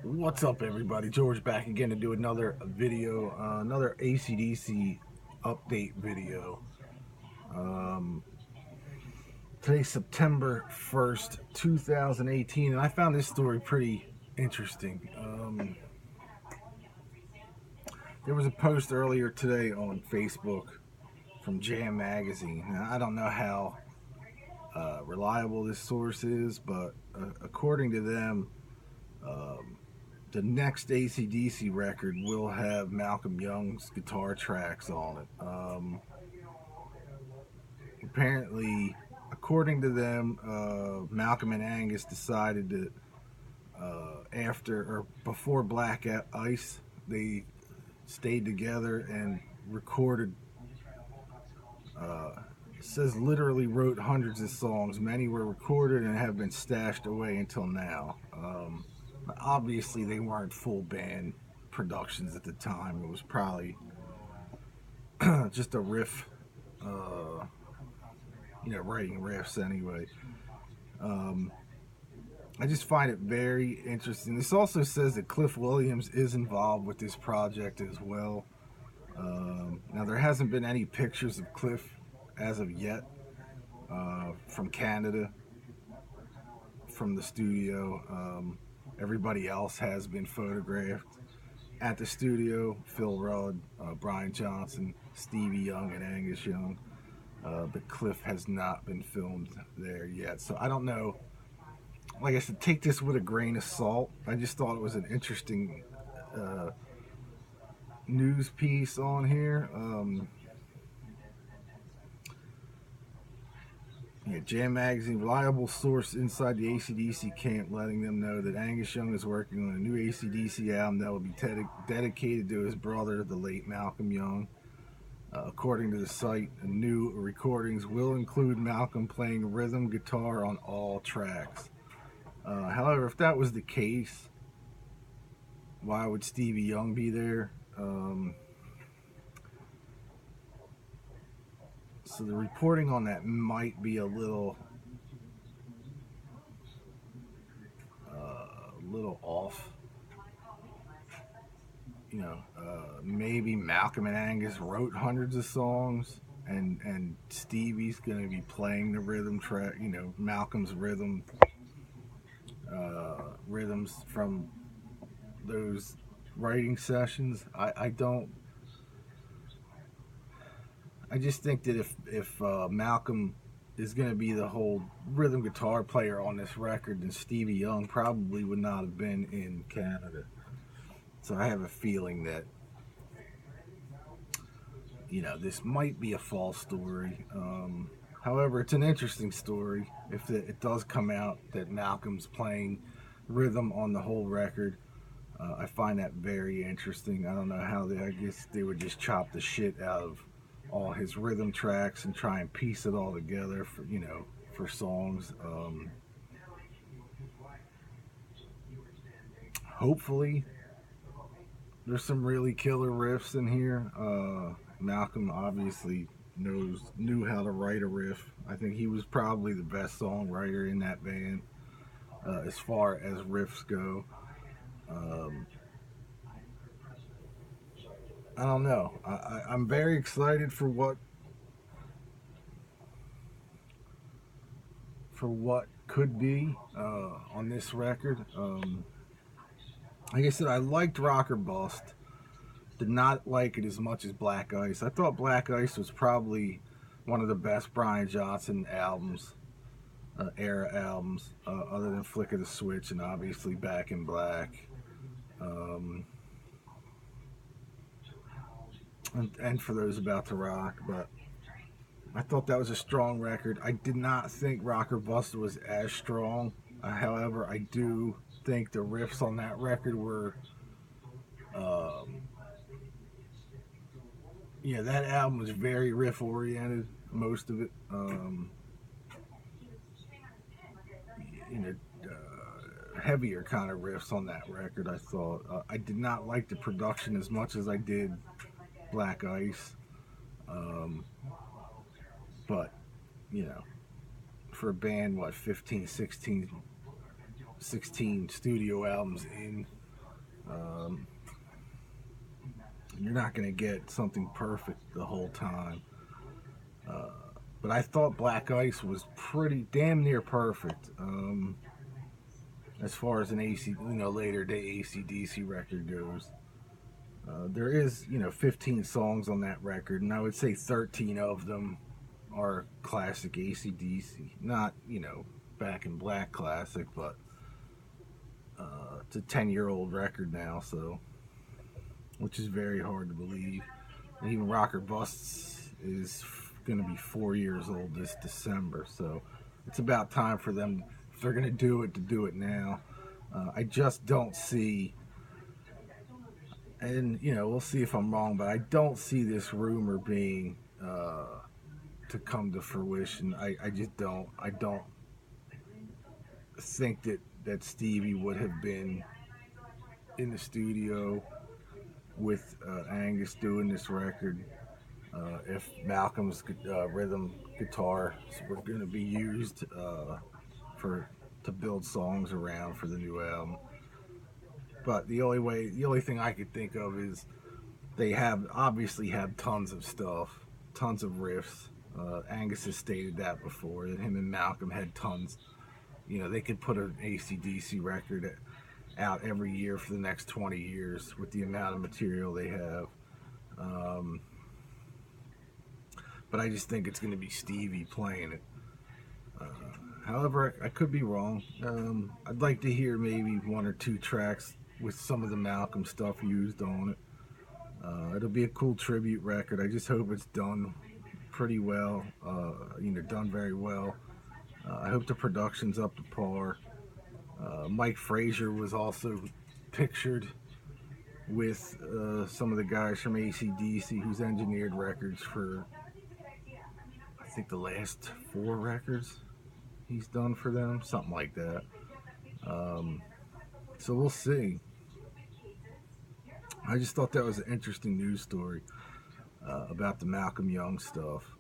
What's up, everybody? George back again to do another video, another AC/DC update video. Um, Today's September 1st, 2018, and I found this story pretty interesting. There was a post earlier today on Facebook from Jam Magazine. Now, I don't know how reliable this source is, but according to them, um, the next AC/DC record will have Malcolm Young's guitar tracks on it. Apparently, according to them, Malcolm and Angus decided that after or before Black Ice, they stayed together and recorded. Uh, says literally wrote hundreds of songs. Many were recorded and have been stashed away until now. Obviously, they weren't full band productions at the time. It was probably just a riff, writing riffs anyway. Um, I just find it very interesting. This also says that Cliff Williams is involved with this project as well. Now, there hasn't been any pictures of Cliff as of yet from Canada, from the studio. Everybody else has been photographed at the studio: Phil Rudd, Brian Johnson, Stevie Young, and Angus Young. But Cliff has not been filmed there yet. So I don't know. Like I said, take this with a grain of salt. I just thought it was an interesting news piece on here. Jam Magazine, reliable source inside the AC/DC camp, letting them know that Angus Young is working on a new AC/DC album that will be dedicated to his brother, the late Malcolm Young. According to the site, the new recordings will include Malcolm playing rhythm guitar on all tracks. However, if that was the case, why would Stevie Young be there? So the reporting on that might be a little off. Maybe Malcolm and Angus wrote hundreds of songs, and Stevie's going to be playing the rhythm track. Malcolm's rhythms from those writing sessions. I don't. I just think that if Malcolm is going to be the whole rhythm guitar player on this record, then Stevie Young probably would not have been in Canada. So I have a feeling that this might be a false story. However, it's an interesting story if it does come out that Malcolm's playing rhythm on the whole record. I find that very interesting. I don't know how I guess they would just chop the shit out of all his rhythm tracks and try and piece it all together for songs. Hopefully, there's some really killer riffs in here. Malcolm obviously knew how to write a riff. I think he was probably the best songwriter in that band as far as riffs go. I don't know. I'm very excited for what could be on this record. Like I said, I liked Rock or Bust. Did not like it as much as Black Ice. I thought Black Ice was probably one of the best Brian Johnson albums, era albums, other than Flick of the Switch and obviously Back in Black. And for those about to rock, but I thought that was a strong record. I did not think Rock or Bust was as strong. However, I do think the riffs on that record were, that album was very riff oriented, most of it. You know, Heavier kind of riffs on that record. I thought I did not like the production as much as I did Black Ice, but for a band, 15, 16 studio albums in, Um, you're not going to get something perfect the whole time. Uh, but I thought Black Ice was pretty damn near perfect. As far as an later day AC/DC record goes. There is, 15 songs on that record, and I would say 13 of them are classic AC/DC. Not, Back in Black classic, but it's a 10-year-old record now, so which is very hard to believe. And even Rocker Busts is going to be 4 years old this December, so it's about time for them, if they're going to do it now. I just don't see, and we'll see if I'm wrong, but I don't see this rumor being to come to fruition. I just don't. I don't think that Stevie would have been in the studio with Angus doing this record if Malcolm's rhythm guitar were going to be used to build songs around for the new album. But the only thing I could think of is they obviously have tons of stuff, tons of riffs. Angus has stated that before, that him and Malcolm had tons. They could put an AC/DC record out every year for the next 20 years with the amount of material they have. But I just think it's going to be Stevie playing it. However, I could be wrong. I'd like to hear maybe one or two tracks with some of the Malcolm stuff used on it. It'll be a cool tribute record. I just hope it's done pretty well, done very well. I hope the production's up to par. Mike Frazier was also pictured with some of the guys from AC/DC who's engineered records for, I think, the last 4 records he's done for them, something like that. So we'll see. I just thought that was an interesting news story about the Malcolm Young stuff.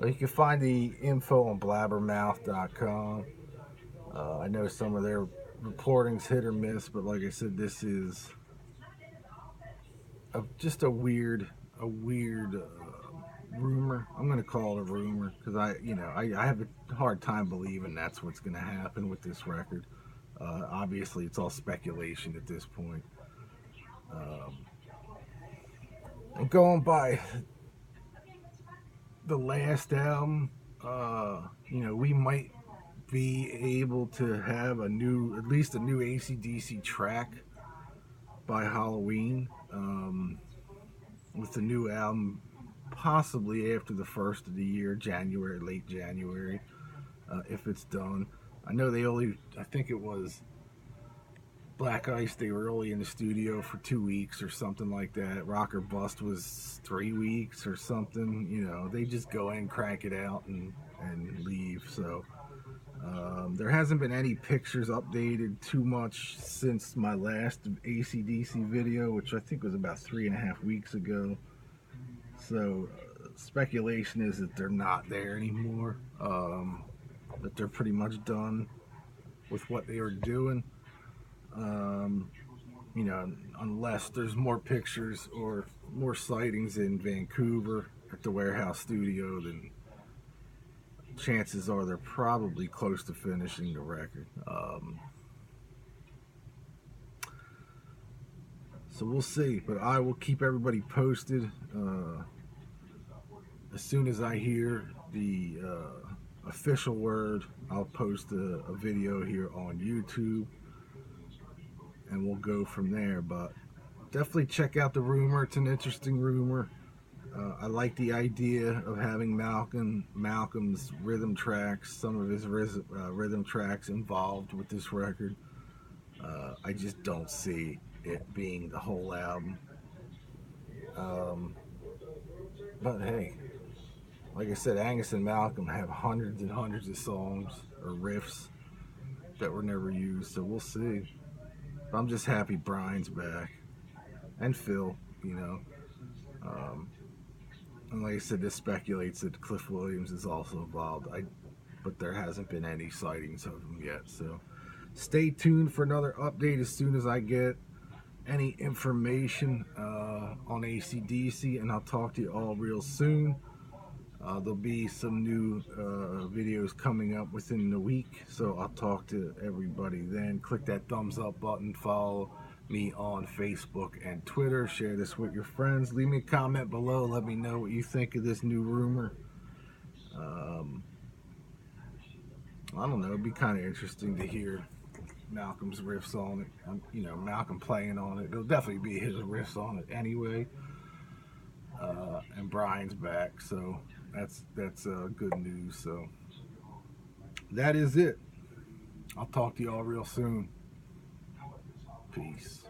You can find the info on blabbermouth.com. I know some of their reporting's hit or miss, but like I said, this is just a weird rumor. I'm going to call it a rumor because I have a hard time believing that's what's going to happen with this record. Obviously, it's all speculation at this point. And going by the last album, we might be able to have at least a new AC/DC track by Halloween, with the new album possibly after the first of the year, late January, if it's done. I know I think it was Black Ice, they were only in the studio for 2 weeks or something like that. Rocker Bust was 3 weeks or something. They just go in, crank it out, and leave. So there hasn't been any pictures updated too much since my last AC/DC video, which I think was about 3.5 weeks ago. So speculation is that they're not there anymore, that they're pretty much done with what they were doing. Unless there's more pictures or more sightings in Vancouver at the Warehouse Studio, then chances are they're probably close to finishing the record. So we'll see, but I will keep everybody posted. As soon as I hear the official word, I'll post a video here on YouTube, and we'll go from there. But definitely check out the rumor. It's an interesting rumor. I like the idea of having Malcolm's rhythm tracks, some of his rhythm tracks involved with this record. I just don't see it being the whole album. But hey, like I said, Angus and Malcolm have hundreds and hundreds of songs or riffs that were never used, so we'll see. But I'm just happy Brian's back, and Phil, and like I said, this speculates that Cliff Williams is also involved, but there hasn't been any sightings of him yet. So Stay tuned for another update as soon as I get any information on AC/DC, and I'll talk to you all real soon. There'll be some new videos coming up within the week, so I'll talk to everybody then. Click that thumbs up button, follow me on Facebook and Twitter, share this with your friends, leave me a comment below, let me know what you think of this new rumor. I don't know, it'd be kind of interesting to hear Malcolm's riffs on it. You know, Malcolm playing on it. It'll definitely be his riffs on it anyway. And Brian's back, so that's good news. So that is it. I'll talk to y'all real soon. Peace.